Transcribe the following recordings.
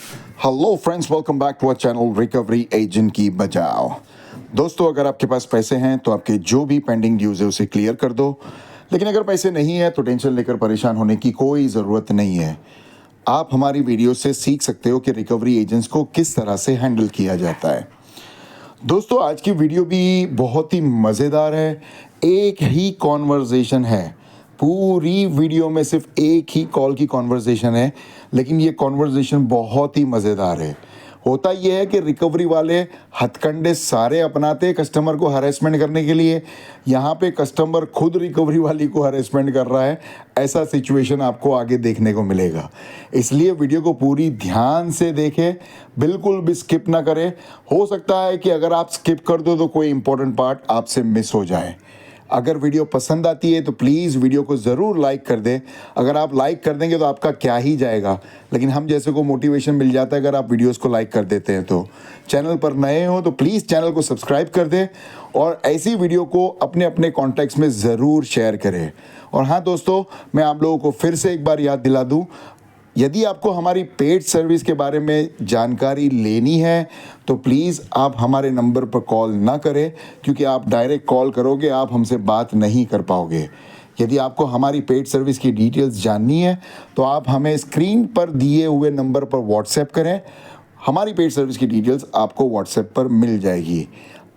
Hello friends, welcome back to our channel recovery agent की बचाओ। दोस्तों, अगर आपके पास पैसे हैं तो आपके जो भी पेंडिंग ड्यूज है उसे क्लियर कर दो। लेकिन अगर पैसे नहीं है तो टेंशन लेकर परेशान होने की कोई ज़रूरत नहीं है। आप हमारी वीडियो से सीख सकते हो कि रिकवरी एजेंट्स को किस तरह से हैंडल किया जाता है। दोस्तों, आज की वीडियो भी बहुत ही मज़ेदार है। एक ही कॉन्वर्जेशन है, पूरी वीडियो में सिर्फ एक ही कॉल की कॉन्वर्जेशन है, लेकिन ये कॉन्वर्जेशन बहुत ही मज़ेदार है। होता यह है कि रिकवरी वाले हथकंडे सारे अपनाते हैं कस्टमर को हरेसमेंट करने के लिए। यहाँ पे कस्टमर खुद रिकवरी वाली को हरेसमेंट कर रहा है। ऐसा सिचुएशन आपको आगे देखने को मिलेगा, इसलिए वीडियो को पूरी ध्यान से देखें, बिल्कुल भी स्किप ना करें। हो सकता है कि अगर आप स्किप कर दो तो कोई इंपॉर्टेंट पार्ट आपसे मिस हो जाए। अगर वीडियो पसंद आती है तो प्लीज़ वीडियो को ज़रूर लाइक कर दें। अगर आप लाइक कर देंगे तो आपका क्या ही जाएगा, लेकिन हम जैसे को मोटिवेशन मिल जाता है अगर आप वीडियोस को लाइक कर देते हैं तो। चैनल पर नए हो तो प्लीज़ चैनल को सब्सक्राइब कर दें और ऐसी वीडियो को अपने अपने कॉन्टैक्ट्स में ज़रूर शेयर करें। और हाँ दोस्तों, मैं आप लोगों को फिर से एक बार याद दिला दूँ, यदि आपको हमारी पेड सर्विस के बारे में जानकारी लेनी है तो प्लीज़ आप हमारे नंबर पर कॉल ना करें, क्योंकि आप डायरेक्ट कॉल करोगे आप हमसे बात नहीं कर पाओगे। यदि आपको हमारी पेड सर्विस की डिटेल्स जाननी है तो आप हमें स्क्रीन पर दिए हुए नंबर पर व्हाट्सएप करें। हमारी पेड सर्विस की डिटेल्स आपको व्हाट्सएप पर मिल जाएगी।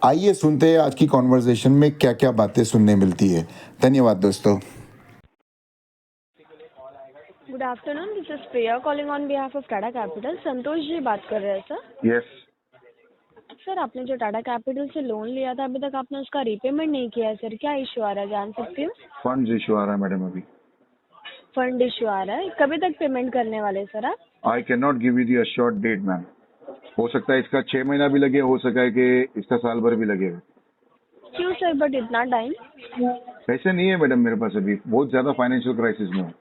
आइए सुनते हैं आज की कॉन्वर्सेशन में क्या क्या बातें सुनने मिलती है। धन्यवाद दोस्तों। Good afternoon, this is Priya calling on behalf of Tata Capital. Santosh ji बात कर रहे हैं सर। यस सर, आपने जो टाटा कैपिटल से लोन लिया था अभी तक आपने उसका रीपेमेंट नहीं किया है सर, क्या इशू आ रहा है जान सकती हूँ? फंड्स इशू आ रहा है मैडम। अभी फंड इशू आ रहा है, कभी तक पेमेंट करने वाले हैं सर आप? I can not give you the assured date ma'am. हो सकता है इसका 6 महीना भी लगे, हो सका है कि इसका साल भर भी लगेगा। क्यों सर, बट इतना टाइम? पैसे नहीं है मैडम मेरे पास, अभी बहुत ज्यादा फाइनेंशियल क्राइसिस में हूँ।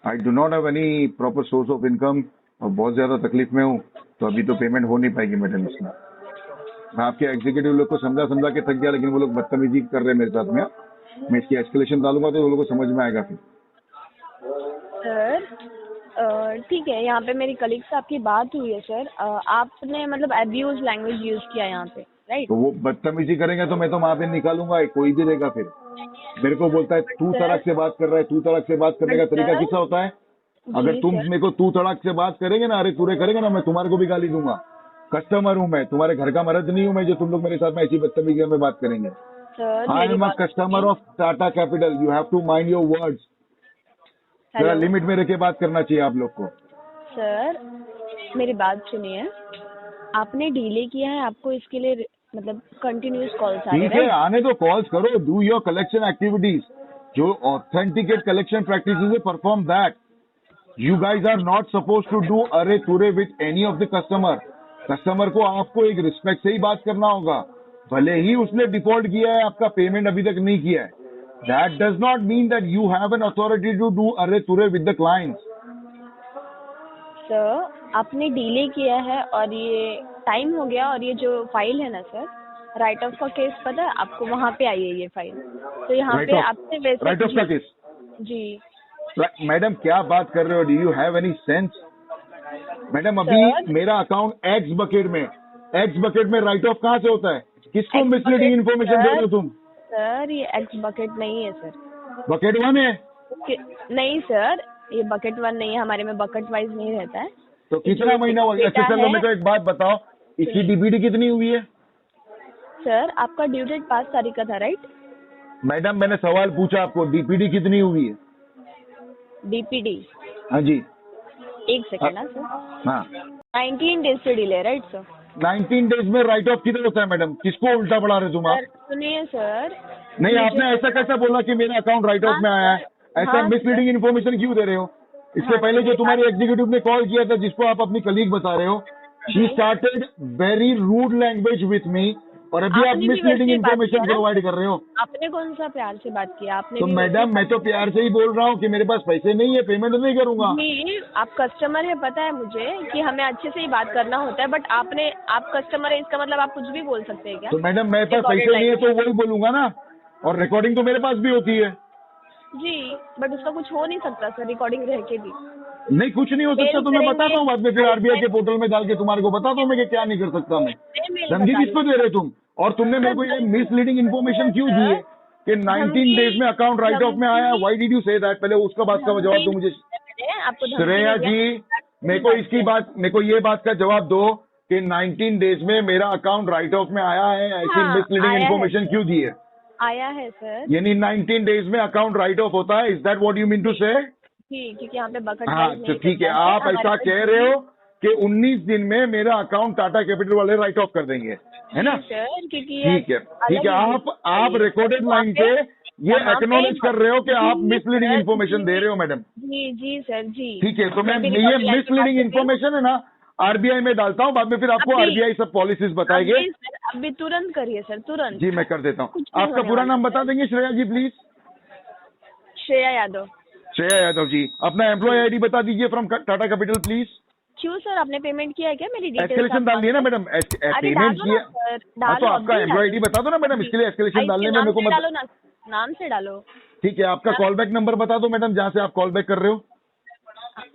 I do not have any proper source of income और बहुत ज्यादा तकलीफ में हूँ, तो अभी तो पेमेंट हो नहीं पाएगी मैडम इसमें। मैं आपके एग्जीक्यूटिव लोग को समझा समझा के थक गया, लेकिन वो लोग बदतमीजी कर रहे हैं मेरे साथ में। मैं इसकी एस्केलेशन डालूंगा तो वो लोगों को समझ में आएगा फिर। सर ठीक है, यहाँ पे मेरी कलीग से आपकी बात हुई है सर। आपने मतलब अब्यूज लैंग्वेज यूज किया यहाँ पे, राइट? तो वो बदतमीजी करेंगे तो मैं तो वहां पे निकालूंगा, कोई भी रहेगा फिर। मेरे को बोलता है तू तड़क से बात कर रहा है, तू तड़क से बात करने का तरीका कितना होता है? अगर तुम मेरे को तू तड़क से बात करेंगे ना, अरे तुरे करेंगे ना, मैं तुम्हारे को भी गाली दूंगा। कस्टमर हूँ मैं, तुम्हारे घर का मर्द नहीं हूँ मैं जो तुम लोग मेरे साथ में ऐसी बदतमीजी में बात करेंगे। I am a customer of Tata Capital, you have to mind your words. जरा लिमिट में रह के बात करना चाहिए आप लोग को। सर मेरी बात सुनिए, आपने डिले किया है, आपको इसके लिए मतलब कंटिन्यूस कॉल्स आ रहे हैं, ठीक है, आने दो, कॉल्स करो, डू योर कलेक्शन एक्टिविटीज। जो ऑथेंटिकेट कलेक्शन प्रैक्टिसेस है, perform that. You guys are not suppose to do अरे तुरे with any of the customer. Customer को आपको एक रिस्पेक्ट से ही बात करना होगा, भले ही उसने डिफॉल्ट किया है, आपका पेमेंट अभी तक नहीं किया है। That does not mean that you have an authority to do अरे तुरे विद द क्लाइंट्स। सर आपने डिले किया है और ये टाइम हो गया, और ये जो फाइल है ना सर, राइट ऑफ का केस पता है आपको, वहाँ पे आई है ये फाइल। तो यहाँ पे आपसे वैसे राइट ऑफ का केस? जी मैडम क्या बात कर रहे हो, do you have any sense? Madam अभी मेरा अकाउंट एक्स बकेट में राइट ऑफ कहाँ से होता है? किसको मिसलीडिंग इन्फॉर्मेशन दे रहे हो तुम? सर ये एक्स बकेट नहीं है सर, बकेट 1 है। नहीं सर, ये बकेट 1 नहीं है, हमारे में बकेट वाइज नहीं रहता है। तो कितना महीना हुआ? अच्छा चलो मेरे को एक बात बताओ, इसकी डीपीडी कितनी हुई है? सर आपका ड्यू डेट 5 तारीख का था, राइट? मैडम मैंने सवाल पूछा आपको, डीपीडी कितनी हुई है? डीपीडी? हाँ जी। एक सेकेंड ना सर। हाँ 19 डेज से डिले, राइट सर? 19 डेज में राइट ऑफ किधर होता है मैडम? किसको उल्टा पढ़ा रहे तुम आप? सुनिए सर, नहीं, आपने ऐसा कैसा बोला कि मेरा अकाउंट राइट ऑफ में आया है? ऐसा मिसलीडिंग इन्फॉर्मेशन क्यों दे रहे हो? इससे पहले जो तुम्हारी एग्जीक्यूटिव ने कॉल किया था, जिसको आप अपनी कलीग बता रहे हो, she started very rude language with me, और अभी आप मिसलीडिंग इन्फॉर्मेशन प्रोवाइड कर रहे हो। आपने कौन सा प्यार से बात किया? आपने तो मैडम मैं तो प्यार से ही बोल रहा हूँ कि मेरे पास पैसे नहीं है, पेमेंट नहीं करूंगा। नहीं, आप कस्टमर है, पता है मुझे कि हमें अच्छे से ही बात करना होता है, बट आप कस्टमर है, इसका मतलब आप कुछ भी बोल सकते हैं क्या? तो मैडम मेरे पास पैसे नहीं है तो वही बोलूंगा ना, और रिकॉर्डिंग तो मेरे पास भी होती है। जी, बट उसका कुछ हो नहीं सकता सर, रिकॉर्डिंग रह के भी। नहीं कुछ नहीं हो सकता, तो मैं बताता हूँ बाद में, फिर आरबीआई के पोर्टल में डाल के तुम्हारे को बताता हूँ मैं कि क्या नहीं कर सकता मैं। धमकी किसको दे रहे हो तुम? और तुमने मेरे को ये मिसलीडिंग इन्फॉर्मेशन क्यों दी है कि 19 डेज में अकाउंट राइट ऑफ में आया? Why did you say that? पहले उसका बात का जवाब दो मुझे। आपको श्रेया जी, मेरे को ये बात का जवाब दो कि 19 डेज में मेरा अकाउंट राइट ऑफ में आया है, ऐसी हाँ, मिसलीडिंग आया है। इन्फॉर्मेशन क्यों दी है? आया है सर यानी 19 डेज में अकाउंट राइट ऑफ होता है, is that what you mean to say? जी, क्योंकि यहाँ पे बकेट हाँ वाइज तो नहीं ठीक है, करता आप हमारे ऐसा पास कह रहे हो कि 19 दिन में मेरा अकाउंट टाटा कैपिटल वाले राइट ऑफ कर देंगे, है ना? सर, क्योंकि ये ठीक है अलग आप रिकॉर्डेड लाइन पे ये यहाँ पे- एक्नॉलेज कर रहे हो कि आप जी, मिसलीडिंग सर, इन्फॉर्मेशन जी। दे रहे हो मैडम। जी सर जी। ठीक है, तो मैं भी ये recorded line पे बात मिसलीडिंग कर रही हूँ। इन्फॉर्मेशन है ना, आरबीआई में डालता हूँ, बाद में फिर आपको अभी- आरबीआई सब पॉलिसीज बताएंगे। अभी सर, अभी तुरंत करिए सर, तुरंत। जी मैं कर देता हूँ। कुछ नहीं आपका होने पूरा वाला नाम है। बता देंगे श्रेया जी प्लीज? श्रेया यादव। श्रेया यादव जी, अपना एम्प्लॉय आईडी बता दीजिए फ्रॉम टाटा कैपिटल प्लीज। क्यों सर, आपने पेमेंट किया है क्या? मेरी डिटेल्स एस्केलेशन डाल दिया ना मैडम, अरे पेमेंट डालो किया। ना सर, हाँ डालो तो आपका अभी एम्प्लॉय डालो। आईडी बता दो ना मैडम, इसके लिए एस्केलेशन इसके डालने में नाम मेरे को से मत। डालो ना, नाम से डालो। ठीक है, आपका कॉल बैक नंबर बता दो मैडम, जहाँ से आप कॉल बैक कर रहे हो।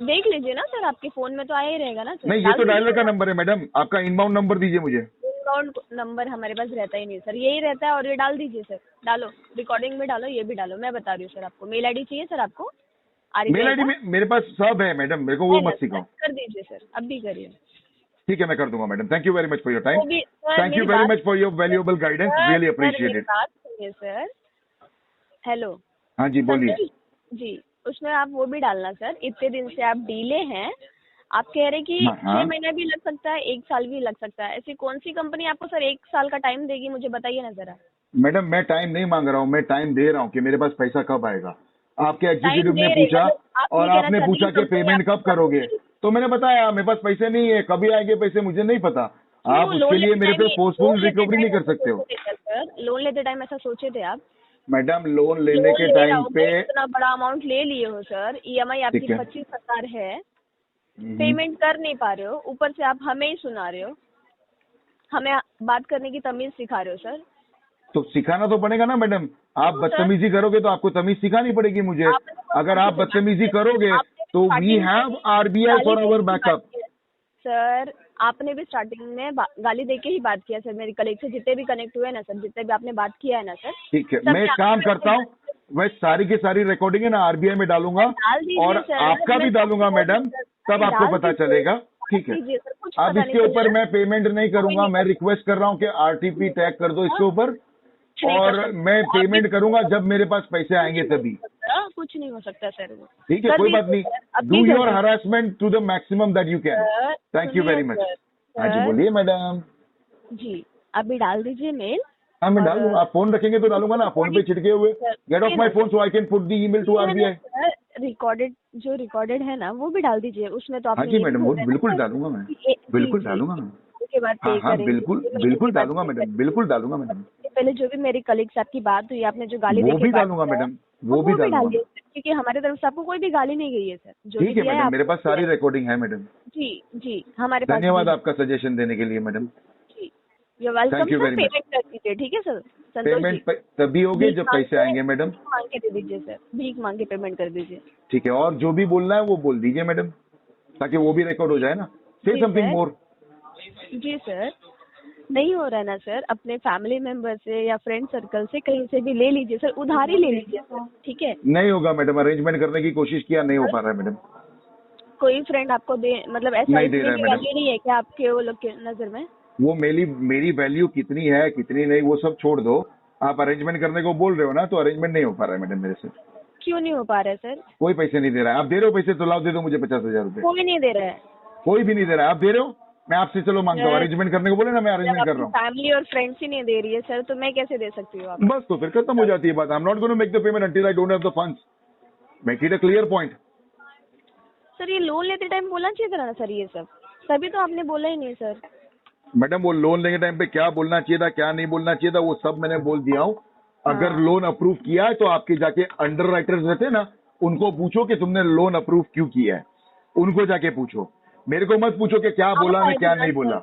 देख लीजिए ना सर, आपके फोन में तो आया ही रहेगा ना सर। नहीं ये तो डायलर का नंबर है मैडम, आपका इनबाउंड नंबर दीजिए मुझे। अकाउंट नंबर हमारे पास रहता ही नहीं सर, यही रहता है। और ये डाल दीजिए सर, डालो, रिकॉर्डिंग में डालो, ये भी डालो। मैं बता रही हूँ सर आपको। मेल आईडी चाहिए सर आपको? मेल आईडी में मेरे पास सब है मैडम, मेरे को वो मत सिखाओ। कर दीजिए सर, अब भी करिए। ठीक है मैं कर दूंगा madam, thank you very much for your time, वो भी- सर, थैंक यू मेरी वेरी बात- much for your valuable guidance, sir, really sir, appreciate मेरी इट। बात सुनिए सर। हेलो हाँ जी बोलिए। जी, उसमें आप वो भी डालना सर, इतने दिन से आप डीले हैं। आप कह रहे कि हाँ, हाँ। 6 महीना भी लग सकता है, 1 साल भी लग सकता है। ऐसी कौन सी कंपनी आपको सर 1 साल का टाइम देगी? मुझे बताइए ना जरा। मैडम मैं टाइम नहीं मांग रहा हूँ, मैं टाइम दे रहा हूँ कि मेरे पास पैसा कब आएगा। आपके एग्जीक्यूटिव दे ने रहे पूछा हैं, आप ये और कहना आपने चाहते पूछा हैं कि कंपनी पेमेंट कब आपको- करोगे, तो मैंने बताया मेरे पास पैसे नहीं है, कभी आएंगे पैसे मुझे नहीं पता। आप लोन उसके लिए लेते मेरे पे टाइम- फोर्सफुल लोन लेते रिकवरी टाइम नहीं कर ऐसा सकते हो। सोचे थे सर, लोन लेते टाइम ऐसा सोचे थे आप? मैडम लोन लेने के लोन ले टाइम रहा हूँ, पे इतना बड़ा अमाउंट ले लिए हो सर, ईएमआई आपकी ठीक है। 25,000 है, पेमेंट कर नहीं पा रहे हो, ऊपर से आप हमें ही सुना रहे हो, हमें बात करने की तमीज सिखा रहे हो सर। तो सिखाना तो पड़ेगा ना मैडम, आप क्यों सर? बदतमीजी करोगे तो आपको तमीज सिखानी पड़ेगी मुझे। आपने तो अगर आप आपने तो बदतमीजी बात- करोगे आपने तो वी स्टार्टिंग हैव में आरबीआई गाली फॉर देके आवर ही बात बैकअप। किया। सर आपने भी स्टार्टिंग में गाली देके ही बात किया सर, मेरी कलीग से जितने भी कनेक्ट हुए ना सर, जितने भी आपने बात किया है ना सर। ठीक है, सब मैं एक आपने काम मेरे करता हूँ, मैं सारी की सारी रिकॉर्डिंग है ना आरबीआई में डालूंगा डाल दीजिए और सर, आपका भी मैं डालूंगा सबको- मैडम, तब अरे आपको डाल पता दीजिए, चलेगा। ठीक डाल है, दीजिए सर, कुछ अब पता इसके नहीं ऊपर चलेगा। मैं पेमेंट नहीं करूंगा, नहीं मैं कर रिक्वेस्ट कर रहा हूँ कि आरटीपी टैग कर दो इसके ऊपर, नहीं कर और सकते। मैं आप पेमेंट भी- करूंगा जब मेरे पास पैसे आएंगे तभी। कुछ नहीं हो सकता सर वो। ठीक है कर कोई बात दीजिए नहीं, सर, अभी डू कर योर दीजिए। Harassment to the maximum that you can. Sir, thank you सुनिए वेरी मच। सर, हाँ जी सर, बोलिए मैडम। जी अभी डाल दीजिए मेल। हाँ मैं और- डाल दूंगा, आप फोन रखेंगे तो डालूंगा ना, फोन पे छिड़के हुए। सर, गेट ऑफ ये माई ना- phone so I can put the email to RBI. Sir recorded, जो रिकॉर्डेड है ना वो भी डाल दीजिए, उसमें तो हाँ आपने जी ये मैडम, भी वो बोला है ना बिल्कुल सर, डालूंगा मैं, कि ये- बिल्कुल जी, डालूंगा मैं। उसके बाद हाँ पे हाँ करेंगे। बिल्कुल उसके बाद बिल्कुल उसके बाद डालूंगा पे मैडम, करेंगे। बिल्कुल डालूंगा मैडम, इससे पहले जो भी मेरी कलीग से आपकी बात हुई, आपने जो गाली वो देके भी बात डालूंगा किया है, मैडम, वो भी डालूंगा। डालिए सर, क्योंकि हमारे तरफ से आपको कोई भी गाली नहीं गई है सर। जो भी ठीक है दिया है मैडम, मेरे आपको पास सारी दिया है। रिकॉर्डिंग है मैडम। जी जी, हमारे पास धन्यवाद भी है। आपका सजेशन देने के लिए मैडम। जी, you welcome Thank you sir, very much. Payment कर दीजिए, ठीक है सर। संतोष जी, पेमेंट तभी होगी भीख जब मांग पैसे के- आएंगे मैडम। भीख मांग के दे दीजिए सर, भीख मांग के पेमेंट कर दीजिए। ठीक है, और जो भी बोलना है वो बोल दीजिए मैडम, ताकि वो भी रिकॉर्ड हो जाए ना। से जी, समथिंग sir. मोर। जी सर, नहीं हो रहा है ना सर, अपने फैमिली मेंबर से या फ्रेंड सर्कल से कहीं से भी ले लीजिए सर, उधारी ले लीजिए सर, ठीक है। नहीं होगा मैडम, अरेंजमेंट करने की कोशिश किया, नहीं हो पा रहा है मैडम। कोई फ्रेंड आपको दे, मतलब ऐसा नहीं दे रहा है मैडम। वैल्यू नहीं है क्या आपके वो लोग के नजर में? वो मेरी वैल्यू कितनी है कितनी नहीं वो सब छोड़ दो, आप अरेंजमेंट करने को बोल रहे हो ना, तो अरेंजमेंट नहीं हो पा रहा है मैडम मेरे से। क्यों नहीं हो पा रहा है सर? कोई पैसे नहीं दे रहा है। आप दे रहे हो पैसे तो लाओ, दे दो मुझे 50,000 रुपए। कोई नहीं दे रहा है। कोई भी नहीं दे रहा है, आप दे रहे हो, मैं आपसे चलो मांगता हूँ। सर, अरेंजमेंट करने को बोले ना, मैं अरेंजमेंट कर रहा हूँ। फैमिली और फ्रेंड्स ही नहीं दे रही है सर, तो मैं कैसे दे सकती हूँ आपको? बस तो फिर खत्म हो जाती है बात। I am not going to make the payment until I don't have the funds. Make it a clear point. Sir ये लोन लेते टाइम बोलना चाहिए था ना सर ये सब, तभी तो आपने बोला ही नहीं सर। मैडम वो लोन लेने टाइम पे क्या बोलना चाहिए था क्या नहीं बोलना चाहिए था वो सब मैंने बोल दिया हूँ। अगर लोन अप्रूव किया है तो आपके जाके अंडर राइटर्स रहते हैं ना, उनको पूछो कि तुमने लोन अप्रूव क्यों किया है, उनको जाके पूछो। मेरे को मत पूछो कि क्या बोला मैं क्या नहीं बोला,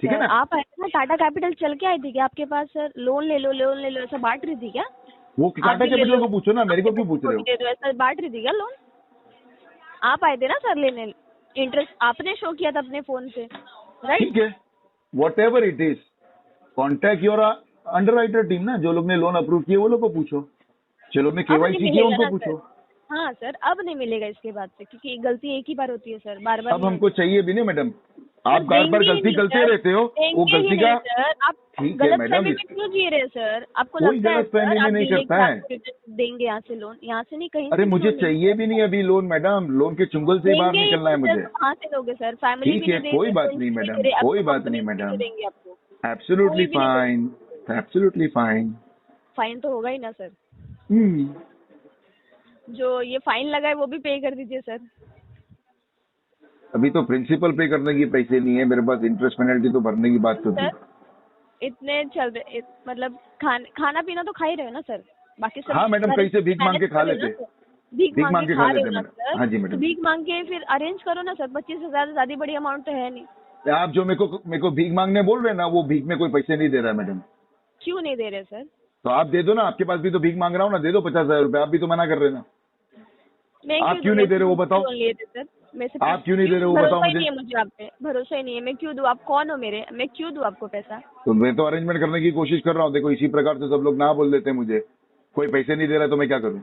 ठीक है ना। आप आए थे ना, टाटा कैपिटल चल के आई थी क्या आपके पास सर? लोन ले लो ऐसा बांट रही थी क्या? वो टाटा कैपिटल को पूछो ना, मेरे को क्यों पूछ रहे हो? दे दो ऐसा बांट रही थी क्या लोन? आप आए थे ना सर लेने, इंटरेस्ट आपने शो किया था अपने फोन से, राइट? ठीक है, what ever it is, contact your underwriter team ना, जो लोग ने लोन अप्रूव किए वो लोग को पूछो, जो लोग ने अब नहीं केवाईसी किया मिलेगा उनको ना पूछो। सर। हाँ सर, अब नहीं मिलेगा इसके बाद से, क्योंकि गलती एक ही बार होती है सर, बार बार अब हमको चाहिए भी नहीं मैडम, आप सर, बार बार देंगे ही गलती नहीं करते सर, रहते हो, वो देंगे ही गलती नहीं का सर। आप ठीक है गलत मैडम, फहमी में क्यों जी रहे हैं सर? आपको कोई लगता है गलत फहमी सर में आप नहीं लेके करता है। आपको रिटर्न देंगे यहाँ से लोन, यहाँ से नहीं, कहीं अरे से मुझे लोन नहीं चाहिए भी नहीं अभी लोन मैडम, लोन के चुंगल से ही बाहर देंगे ही निकलना है नहीं सर, मुझे। तो कहाँ से लोगे सर? फैमिली ठीक भी है, नहीं दे कोई रही, बात फ्रेंड्स नहीं भी मैडम, दे रहे, अब कोई तो बात नहीं कंपनीज भी मैडम, देंगे आपको, एब्सोल्युटली कोई भी नहीं फाइन, एब्सोल्युटली फाइन। फाइन तो होगा ही ना सर। हम्म, जो ये फाइन लगा है वो भी पे कर दीजिए सर। अभी तो प्रिंसिपल पे करने की पैसे नहीं है मेरे पास, इंटरेस्ट पेनल्टी तो भरने की बात तो थी। सर इतने चल रहे, मतलब खाना पीना तो खा ही रहे हो ना सर, बाकी सब हाँ मैडम, कहीं से भीख मांग के खा मैनेज कर रहे हो लेते, ना सर? भीख मांग के खा रहे हो ना मैडम। सर? हाँ जी तो मैडम, भीख मांग के फिर अरेंज करो ना सर, 25,000 ज्यादा बड़ी अमाउंट तो है नहीं। आप जो मेरे को भीख मांगने बोल रहे हैं ना, वो भीख में कोई पैसे नहीं दे रहा है मैडम। क्यों नहीं दे रहे सर? तो आप दे दो ना, आपके पास भी तो भीख मांग रहा हूँ ना, दे दो 50,000 रुपए, आप भी तो मना कर रहे हैं ना। मैं आप क्यों नहीं दे रहे हो, वो बताओ। लोन लिए थे सर मैं से, आप क्यों नहीं दे रहे हो, वो बताओ भरोसा ही मुझे। नहीं है मुझे आप पे, भरोसा ही नहीं है। मैं क्यों दूं? आप कौन हो मेरे? मैं क्यों दूं आपको पैसा? तो मैं तो अरेंजमेंट करने की कोशिश कर रहा हूँ, देखो इसी प्रकार से सब लोग ना बोल देते हैं मुझे, कोई पैसे नहीं दे रहा तो मैं क्या करूँ।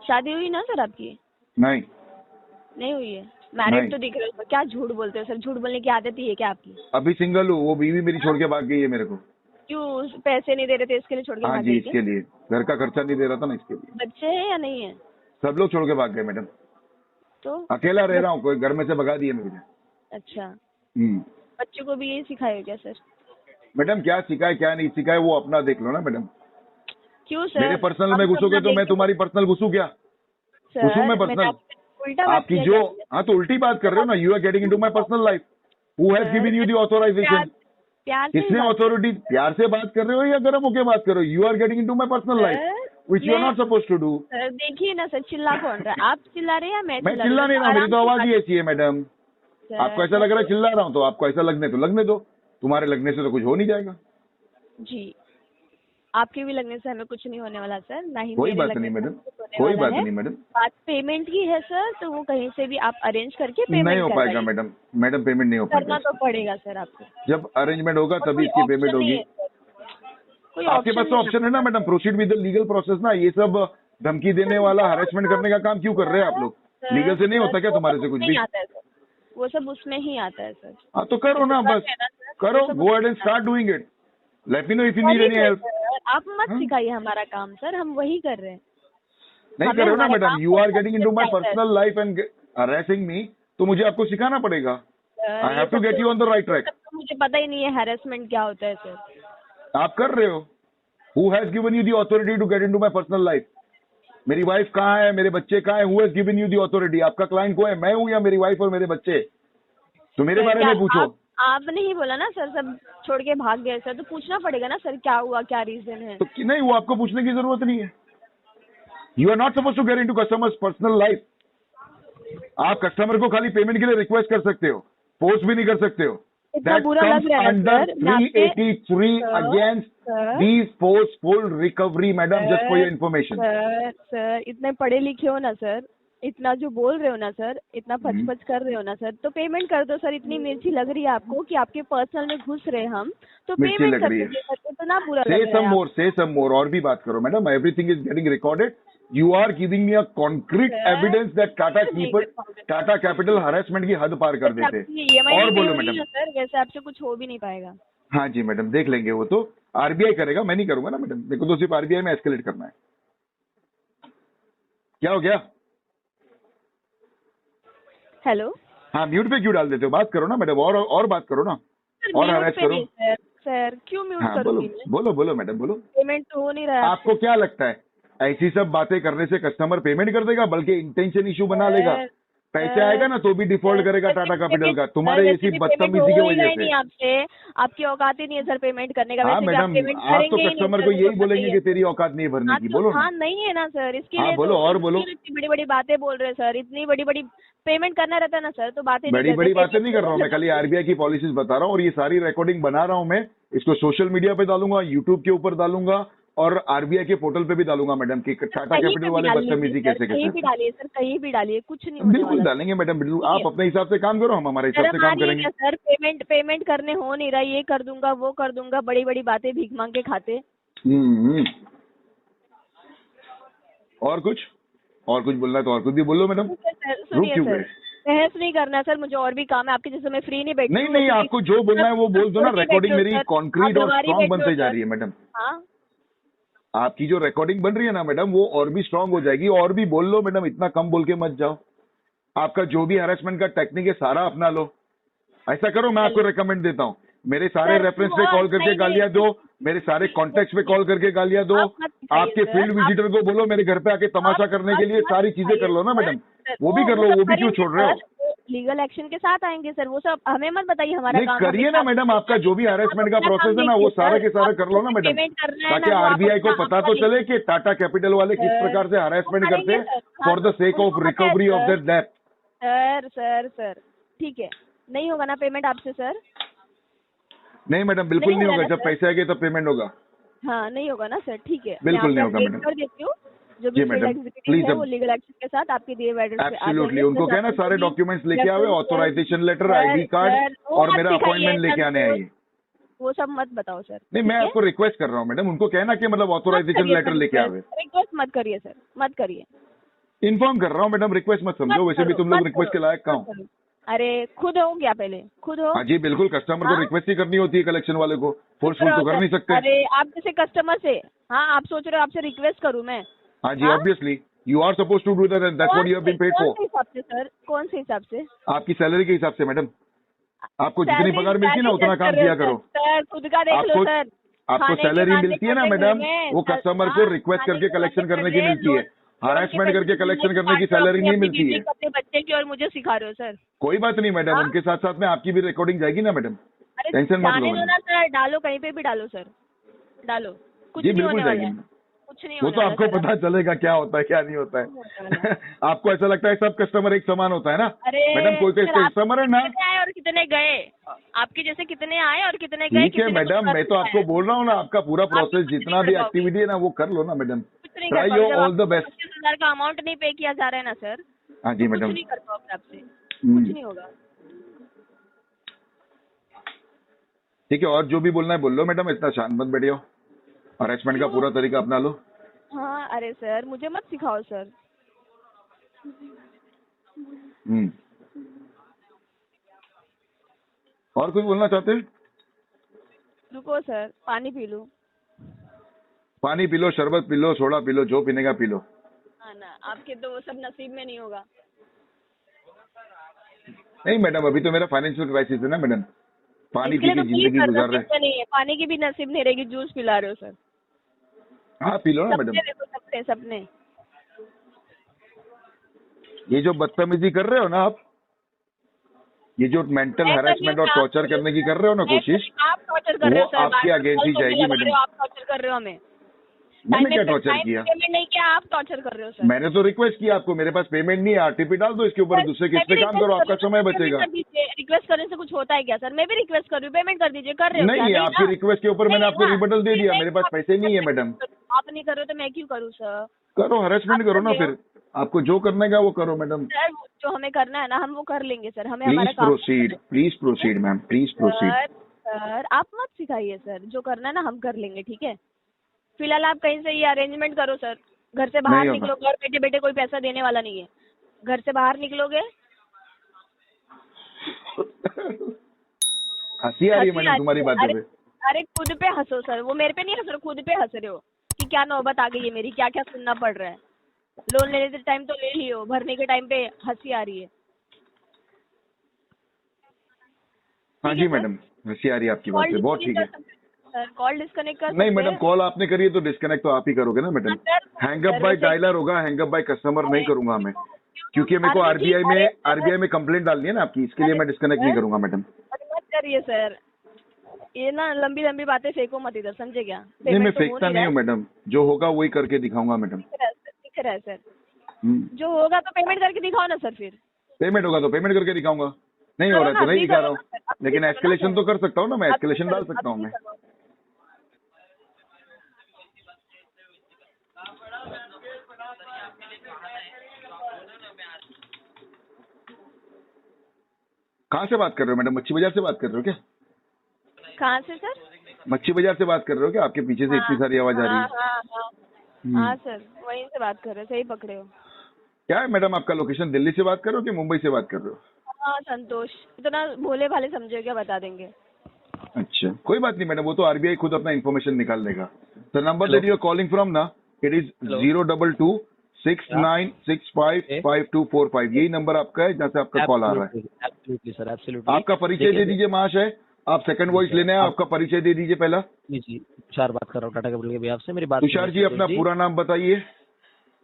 शादी हुई ना सर आपकी? नहीं नहीं हुई है? नहीं। मैरिड तो दिख रहे हो, क्या झूठ बोलते हो सर? झूठ बोलने की आदत ही है क्या आपकी? अभी सिंगल हूँ, वो बीवी मेरी छोड़ के भाग गई है मेरे को। क्यों पैसे नहीं दे रहे थे इसके लिए छोड़ के हाँ भाग जी, गई क्या? इसके लिए घर का खर्चा नहीं दे रहा था ना, इसके लिए। बच्चे हैं या नहीं है? सब लोग छोड़ के भाग गए मैडम, तो अकेला रह रहा हूँ, कोई घर में से भगा दिए मुझे। अच्छा, हम्म, बच्चों को भी यही सिखाए क्या सर? मैडम क्या सिखाए क्या नहीं सिखाए वो अपना देख लो ना मैडम। क्यों सर? मेरे पर्सनल में आप घुसोगे अपना तो मैं देख- तुम्हारी पर्सनल घुसूँ क्या? सर, घुसूँ मैं मैंने पर्सनल? आपसे उल्टा बात आपकी किया जो, क्या? हाँ तो उल्टी बात कर रहे हो ना, you are getting into my personal life. Who has given you the authorization? प्यार से किसने बात- ऑथोरिटी? प्यार से बात कर रहे हो या गर्म होके बात कर रहे हो? You are getting into my personal life sir, which you are मैं- not suppose to do. Sir देखिए ना सर, चिल्ला कौन रहा है? आप चिल्ला रहे हैं या मैं मैं चिल्ला नहीं रहा हूँ, मेरी तो आवाज ही ऐसी है मैडम। सर, आपको ऐसा लग रहा है चिल्ला रहा हूँ, तो आपको ऐसा लगने तो लगने दो, तुम्हारे लगने से तो कुछ हो नहीं जाएगा। जी, आपके भी लगने से हमें कुछ नहीं होने वाला सर, ना ही कोई मेरे बात लगने नहीं से मैडम, कुछ होने कोई वाला बात है। नहीं मैडम। बात पेमेंट की है सर, तो वो कहीं से भी आप अरेंज करके पेमेंट नहीं हो पाएगा करवाइए। मैडम, मैडम पेमेंट नहीं हो करना पाएगा। तो पड़ेगा सर आपको। जब अरेंजमेंट होगा और तभी कोई इसकी पेमेंट option नहीं होगी। है सर। कोई आपके पास तो नहीं ऑप्शन है ना madam, proceed with the legal process ना। ये सब धमकी देने वाला, हरेसमेंट करने का काम क्यों कर रहे हैं आप लोग? सर, लीगल से नहीं होता क्या वो तुम्हारे सब से कुछ उसमें भी? ही आता है सर, वो सब उसमें ही आता है सर। हाँ तो करो ना, बस करो, go ahead and start doing it. Let me know if you need any help. आप मत सिखाइए हमारा काम सर, हम वही कर रहे हैं। नहीं हमें कर रहे हो ना हमारा मैडम, काम यू आर करना गेटिंग इनटू माय चाहिए sir. Personal life and harassing me, तो मुझे आपको सिखाना पड़ेगा। I have to get you on the right track. तो मुझे पता ही नहीं है हैरेसमेंट क्या होता है सर। आप कर रहे हो। Who has given you the authority to get into my personal life? मेरी वाइफ कहाँ है, मेरे बच्चे कहाँ है? Who has given you the authority? आपका क्लाइंट कौन है, मैं हूँ या मेरी वाइफ और मेरे बच्चे? तो मेरे बारे में पूछो। आपने ही बोला ना सर, सब छोड़ के भाग गए सर, तो पूछना पड़ेगा ना सर क्या हुआ, क्या रीजन है। तो नहीं, वो आपको पूछने की जरूरत नहीं है। You are not suppose to get into customers personal life. आप कस्टमर को खाली पेमेंट के लिए रिक्वेस्ट कर सकते हो, पोस्ट भी नहीं कर सकते हो। इतना That बुरा comes लग रहा है under सर, मैं आपसे- 383 sir, against sir, these forceful recovery, madam, just for your information. Sir इतने पढ़े लिखे हो ना सर, इतना जो बोल रहे हो ना सर, इतना फच कर रहे हो ना सर, तो पेमेंट कर दो सर। इतनी मिर्ची लग रही है आपको कि आपके पर्सनल में घुस रहे हम, तो मिर्ची पेमेंट लग कर रही है। दीजिए सर, इतना बुरा लग Say रहा some है। more, say some more, और भी बात करो madam. Everything is getting recorded. You are giving me a concrete Sir, evidence that Tata नहीं Keeper, कर पाओगे। Tata Capital harassment की हद पार कर देते। EMI और भी बोलो नहीं हो रही मैडम। है सर, वैसे आपसे कुछ हो भी नहीं पाएगा। हाँ जी मैडम, देख लेंगे, वो तो आरबीआई करेगा, मैं नहीं करूंगा ना मैडम। देखो तो सिर्फ आरबीआई में एस्केलेट करना है। क्या हो गया? हेलो हाँ, म्यूट पे क्यों डाल देते हो? बात करो ना मैडम, और बात करो ना, और म्यूट हरास पे करो। नहीं सर, सर क्यों म्यूट हाँ बोलो करूंगी मैं? बोलो बोलो मैडम बोलो। पेमेंट तो हो नहीं रहा है। आपको क्या लगता है ऐसी सब बातें करने से कस्टमर पेमेंट कर देगा? बल्कि इंटेंशन इशू बना लेगा। पैसे आएगा ना तो भी डिफॉल्ट करेगा टाटा कैपिटल का, तुम्हारे ऐसी बदतमीजी की वजह से। आपसे आपकी औकात ही नहीं है सर पेमेंट करने का। हाँ वैसे भी मैडम, आप पेमेंट आप तो करेंगे ही नहीं कस्टमर सर, को वो यही तो बोलेंगे पता ही कि है। तेरी औकात नहीं भरने आप की, तो बोलो ना। हाँ नहीं है ना सर, इसके हाँ, लिए बोलो, तो और इसके बोलो। लिए इतनी बड़ी बड़ी बातें बोल रहे हैं सर, इतनी बड़ी बड़ी पेमेंट करना रहता है ना सर, तो बातें बड़ी बड़ी बातें नहीं कर रहा हूँ मैं, खाली आरबीआई की पॉलिसीज बता रहा हूँ। और ये सारी रिकॉर्डिंग बना रहा हूँ मैं, इसको सोशल मीडिया पे डालूंगा, यूट्यूब के ऊपर डालूंगा, और आरबीआई के पोर्टल पे भी डालूंगा मैडम कि टाटा कहीं कैपिटल पे भी वाले डाल बदतमीजी लीजिए कैसे सर, कहीं कैसे भी डालिए सर, कहीं भी डालिए, कुछ नहीं होने बिल्कुल वाला। डालेंगे मैडम, बिल्कुल ठीक आप है। अपने हिसाब से काम करो, हम हमारे हिसाब से शर्म आ काम रही है करेंगे। क्या सर? पेमेंट करने हो नहीं रहा, ये कर दूंगा वो कर दूंगा, बड़ी बड़ी बातें भीख मांग के खाते। हम्म। और कुछ बोलना है तो और कुछ भी बोलो मैडम। ठीक है सर, रुक सुनिए क्यों सर, गए? बहस नहीं करना सर, मुझे और भी काम है, आपके जैसे मैं फ्री नहीं बैठी नहीं हूँ, नहीं, वैसे भी आपको जो बोलना है वो बोल दो ना। छोड़ के रिकॉर्डिंग बैठे हो मेरी सर, कॉन्क्रीट आप और गंवारी स्ट्रांग बैठे हो बनते जा सर। रही है मैडम। हाँ, आपकी जो रिकॉर्डिंग बन रही है ना मैडम, वो और भी स्ट्रांग हो जाएगी। और भी बोल लो मैडम, इतना कम बोल के मत जाओ। आपका जो भी हैरेसमेंट का टेक्निक है सारा अपना लो। ऐसा करो, मैं आपको रेकमेंड देता हूँ, मेरे सारे सर, रेफरेंस तू पे और कॉल करके नहीं, गालियां दो, मेरे सारे कॉन्टेक्ट पे कॉल करके गालियां दो। आप मत सिखाइए आपके सर, फील्ड विजिटर को बोलो मेरे घर पे आके तमाशा करने के लिए, सारी चीजें कर लो ना मैडम। वो भी कर लो, वो भी क्यों छोड़ रहे हो? लीगल एक्शन के साथ आएंगे सर, वो सब हमें मत बताइए, हमारा नहीं काम करिए ना मैडम, आपका जो भी हैरेसमेंट का प्रोसेस है ना वो सारा के सारा कर लो ना मैडम, पेमेंट करना है ताकि ना, वो आप आरबीआई को अपना पता तो चले कि टाटा कैपिटल वाले किस सर, प्रकार से हैरेसमेंट करते करेंगे हैं sir, for the sake of उनको पता है recovery of sir. Their debt. Sir ठीक है, नहीं होगा ना पेमेंट आपसे सर? नहीं मैडम, बिल्कुल नहीं होगा, ना जब सर? पैसे आएंगे तब पेमेंट होगा। हाँ, नहीं होगा ना सर, ठीक है, बिल्कुल मैं नहीं होगा अपडेट मैडम। कर देती हूँ। जो जी भी फील्ड मैडम, एग्जीक्यूटिव प्लीज है वो लीगल एक्शन के साथ आपके दिए हुए एड्रेस पे आ एब्सोल्युटली, जाएंगे। उनको प्लस कहना आपको सारे भी डॉक्यूमेंट्स लेके आवे, reference authorization letter, sir, ID card वो और मत मेरा सिखाइए, अपॉइंटमेंट लेके आने संतोष, आइए। वो सब मत बताओ सर। नहीं, मैं ठीक है? आपको रिक्वेस्ट कर रहा हूँ मैडम, उनको कहना कि मतलब मत ऑथोराइजेशन करिए लेटर सर, लेके आवे। रिक्वेस्ट मत करिए सर, मत करिए। इन्फॉर्म कर रहा हूँ मैडम, रिक्वेस्ट मत समझो, वैसे भी तुम लोग रिक्वेस्ट के लायक कहाँ हो। अरे खुद हो क्या? पहले खुद हो। हाँ जी बिल्कुल, कस्टमर को हाँ? रिक्वेस्ट ही करनी होती है, कलेक्शन वाले को फोर्सफुल तो कर नहीं सकते। अरे आप जैसे कस्टमर से, हाँ आप सोच रहे हो आपसे रिक्वेस्ट करूँ मैं? हाँ जी, हाँ? Obviously you are suppose to do that, that's what you have been paid कौन फॉर। से हिसाब से सर? कौन से हिसाब से? आपकी सैलरी के हिसाब से मैडम, आपको जितनी पगार मिलती है ना उतना काम किया करो। सर खुद का देख लो सर। आपको खाने के सैलरी बाद मिलती है ना निकलते मैडम, घर में, वो सर, कस्टमर हाँ, को रिक्वेस्ट खाने करके के बाद कलेक्शन करने की निकल रहे मिलती है। हैं, लोन के हरासमेंट पैसे करके से कलेक्शन जिंदगी करने की काट रहे हो, सैलरी नहीं अपनी मिलती बीवी है। को, अपने बच्चे की, और मुझे सिखा रहे हो सर। कोई बात नहीं मैडम, हाँ? उनके साथ साथ में आपकी भी रिकॉर्डिंग जाएगी ना मैडम, अरे टेंशन मत जाने लो दो मैडम। ना सर, डालो कहीं पे भी डालो सर, डालो, कुछ जी नहीं बिल्कुल होने वाला जाएगी, है, कुछ नहीं वो होने तो वाला आपको सर। पता चलेगा क्या होता है क्या नहीं होता होने है। आपको ऐसा लगता है सब कस्टमर एक समान होता है ना अरे मैडम, कोई कोई सर, आपके कस्टमर है ना। कितने आए और कितने गए? आपके जैसे कितने आए और कितने गए? ठीक है कितने को मैडम, मैं तो सर्विस आपको आया? बोल रहा हूँ ना, आपका पूरा आप प्रोसेस कुछ नहीं जितना कर भी पाओगे। एक्टिविटी है ना वो कर लो ना मैडम, कुछ नहीं कर ट्राई पाओगे, योर जब ऑल द आपको बेस्ट। 25,000 का अमाउंट नहीं पे किया जा रहा है ना सर, हाँ जी तो कुछ मैडम। नहीं कर पाओगे आपसे, कुछ नहीं होगा। ठीक है, और जो भी बोलना है बोल लो मैडम, इतना शांत मत बैठियो, हरेसमेंट का पूरा तरीका अपना लो। हाँ, अरे सर मुझे मत सिखाओ सर। और कुछ बोलना चाहते हैं? रुको सर, पानी पी लूं। पानी पी लो, शरबत P low, soda P low, जो पीने का पी लो। हाँ ना, आपके तो वो सब नसीब में नहीं होगा। नहीं मैडम, अभी तो मेरा फाइनेंशियल क्राइसिस है ना मैडम, पानी इसके पी लिए के तो प्लीज जिंदगी सर, गुजार रहे। नसीब में नहीं है, पानी की भी नसीब नहीं रहेगी, जूस पिला रहे हो सर। हाँ पी लो ना मैडम। सपने देखो, सपने सपने। ये जो बदतमीजी कर रहे हो ना आप, ये जो मेंटल मैं कर रही हैरेसमेंट हूँ, और आप टॉर्चर कर रहे हो करने की सर। कर रहे हो ना मैं कर कोशिश, रही हूँ, आप टॉर्चर कर रहे वो हो सर। आपके बार-बार अगेंस्ट ही कॉल जाएगी लगा रहे मैडम। हो, आप टॉर्चर कर रहे हो हमें। मैंने क्या टाइम टॉर्चर पे किया? पेमेंट नहीं किया, आप टॉर्चर कर रहे हो सर। मैंने तो रिक्वेस्ट किया आपको, मेरे पास पेमेंट नहीं है, आरटीपी डाल दो इसके ऊपर, दूसरे केस पे काम करो, आपका समय बचेगा। रिक्वेस्ट करने से कुछ होता है क्या सर? मैं भी रिक्वेस्ट कर रही हूँ, पेमेंट कर दीजिए, कर रहे हो क्या? नहीं, आपकी ना? रिक्वेस्ट के ऊपर मैंने नहीं, आपको हाँ, रिबटल दे दिया, नहीं, मेरे पास पैसे नहीं है मैडम। आप नहीं कर रहे हो तो मैं क्यों करूँ सर? करो, हरेसमेंट आप करो ना कर रहे फिर, आपको जो करने का वो करो मैडम। सर जो हमें करना है ना, हम वो कर लेंगे सर, हमें प्लीज हमारा काम proceed, please proceed ma'am, please proceed. Sir आप मत सिखाइए सर, जो करना है ना हम कर लेंगे, ठीक है? फिलहाल आप कहीं से ये अरेंजमेंट करो सर, घर से बाहर नहीं होगा। निकलोगे और बैठे बैठे कोई पैसा देने वाला नहीं है। घर से बाहर निकलोगे, हंसी आ रही है हंसी मैडम आ तुम्हारी रही है। बातों पे। अरे खुद पे हंसो सर, वो मेरे पे नहीं हंस रहे, खुद पे हंस रहे हो कि क्या नौबत आ गई है मेरी, क्या क्या सुनना पड़ रहा है। लोन लेने के टाइम तो ले लियो, भरने के टाइम पे हंसी आ रही है। हाँ जी मैडम, हंसी आ रही है आपकी बात से, बहुत ठीक है। सर कॉल डिस्कनेक्ट कर नहीं सकते मैडम, हैं? कॉल आपने करी है तो डिस्कनेक्ट तो आप ही करोगे ना मैडम। हैंगअप बाय डायलर होगा, हैंगअप बाय कस्टमर नहीं करूंगा मैं, क्योंकि मेरे को आरबीआई में कंप्लेंट डालनी है ना आपकी, इसके लिए मैं डिस्कनेक्ट नहीं करूंगा मैडम। अरे मत करिए सर, ये ना लंबी लंबी बातें फेंको मत इधर, समझे क्या? नहीं, मैं पेमेंट तो हो फेंकता नहीं रहा हूँ मैडम, जो होगा वही करके दिखाऊंगा मैडम। दिख रहा है सर, जो होगा तो पेमेंट करके दिखाओ ना सर फिर। पेमेंट होगा तो पेमेंट करके दिखाऊंगा, नहीं हो रहा है तो नहीं दिखा रहा हूँ, लेकिन एस्केलेशन तो कर सकता हूँ ना मैं, एस्केलेशन डाल सकता हूँ मैं। कहाँ से बात कर रहे हो मैडम? मच्छी बाजार से बात कर रहे हो क्या? कहाँ से सर? मच्छी बाजार से बात कर रहे हो क्या? आपके पीछे से इतनी सारी आवाज आ रही है। हाँ सर, वहीं से बात कर रहे हो, सही पकड़े हो। क्या है मैडम आपका लोकेशन? दिल्ली से बात कर रहे हो कि मुंबई से बात कर रहे हो? हाँ संतोष, इतना भोले भाले समझे क्या, बता देंगे। अच्छा, कोई बात नहीं मैडम, वो तो आरबीआई खुद अपना इन्फॉर्मेशन निकाल लेगा। The number that you are calling from ना, इट इज 022-6965-5245। यही नंबर आपका है जहाँ से आपका कॉल आ रहा है। Absolutely sir, absolutely. आपका परिचय दे दीजिए महाशय, आप सेकंड वॉइस लेने हैं, आपका परिचय दे दीजिए पहला। जी, तुषार बात कर रहा हूँ टाटा कैपिटल के बिहाफ से। मेरी बात तुषार जी अपना पूरा नाम बताइए।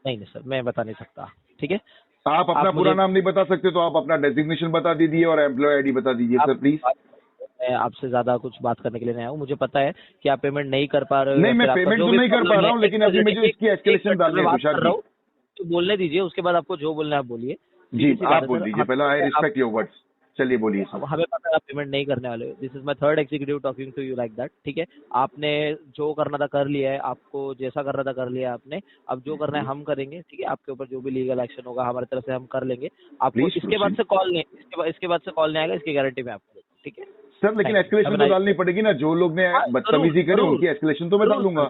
नहीं सर, मैं बता नहीं सकता, ठीक है। आप अपना पूरा नाम नहीं बता सकते तो आप अपना डेजिग्नेशन बता दीजिए और एम्प्लॉय आईडी बता दीजिए सर प्लीज। मैं आपसे ज्यादा कुछ बात करने के लिए नहीं आया हूँ। मुझे पता है कि आप पेमेंट नहीं कर पा रहे हो। नहीं, मैं पेमेंट तो नहीं कर पा रहा हूँ, लेकिन अभी मुझे इसकी एस्केलेशन डालनी है तुषार जी। तो बोलने दीजिए, उसके बाद आपको जो बोलना है आप बोलिए। जी आप बोल दीजिए पहला। I respect your words. चलिए बोलिए सर। हमें पता है आप पेमेंट नहीं करने वाले हो। This is my third executive talking to you like that, ठीक है। आपने जो करना था कर लिया है, आपको जैसा करना था कर लिया है आपने। अब जो करना है हम करेंगे, ठीक है। आपके ऊपर जो भी लीगल एक्शन होगा हमारी तरफ से हम कर लेंगे। आपको इसके बाद से कॉल नहीं, इसके बाद से कॉल नहीं आएगा, इसकी गारंटी मैं आपको दूंगा, ठीक है सर। लेकिन एस्केलेशन तो डालनी पड़ेगी ना, जो लोग ने बदतमीजी करी उनकी एस्केलेशन तो मैं डालूंगा।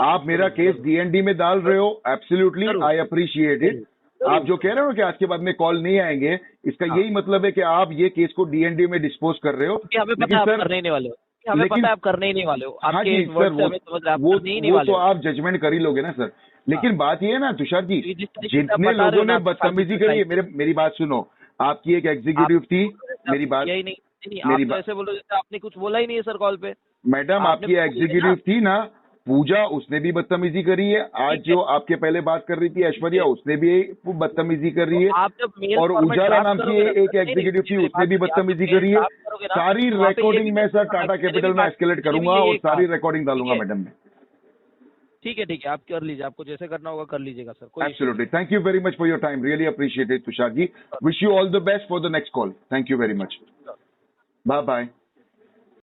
आप मेरा केस डीएनडी में डाल रहे हो, एब्सोल्युटली आई अप्रिशिएट इट। आप जो कह रहे हो कि आज के बाद में कॉल नहीं आएंगे, इसका यही मतलब है कि आप ये केस को डीएनडी में डिस्पोज कर रहे हो। हमें पता है आप करने ही नहीं वाले हो, हमें पता है आप करने ही नहीं वाले हो। हाँ जी सर, वो तो आप जजमेंट कर ही लोगे ना सर। लेकिन बात ये है ना तुषार जी, जितने लोगों ने बदतमीजी करी है, मेरी बात सुनो। आपकी एक एग्जीक्यूटिव थी, मेरी बात यही नहीं, आप ऐसे बोलो जैसे आपने कुछ बोला ही नहीं है सर कॉल पे। मैडम आपकी एग्जीक्यूटिव थी ना पूजा, उसने भी बदतमीजी करी है। आज जो आपके पहले बात कर रही थी ऐश्वर्या, उसने भी बदतमीजी कर रही है। और उजाला नाम की एक एग्जीक्यूटिव थी, उसने भी बदतमीजी करी है। सारी रिकॉर्डिंग मैं सर टाटा कैपिटल में एस्केलेट करूंगा और सारी रिकॉर्डिंग डालूंगा मैडम में। ठीक है, आप कर लीजिए, आपको जैसे करना होगा कर लीजिएगा sir. Absolutely, thank you very much for your time, really appreciate it Tushar ji. Wish you all the best for the next call. Thank you very much, bye bye.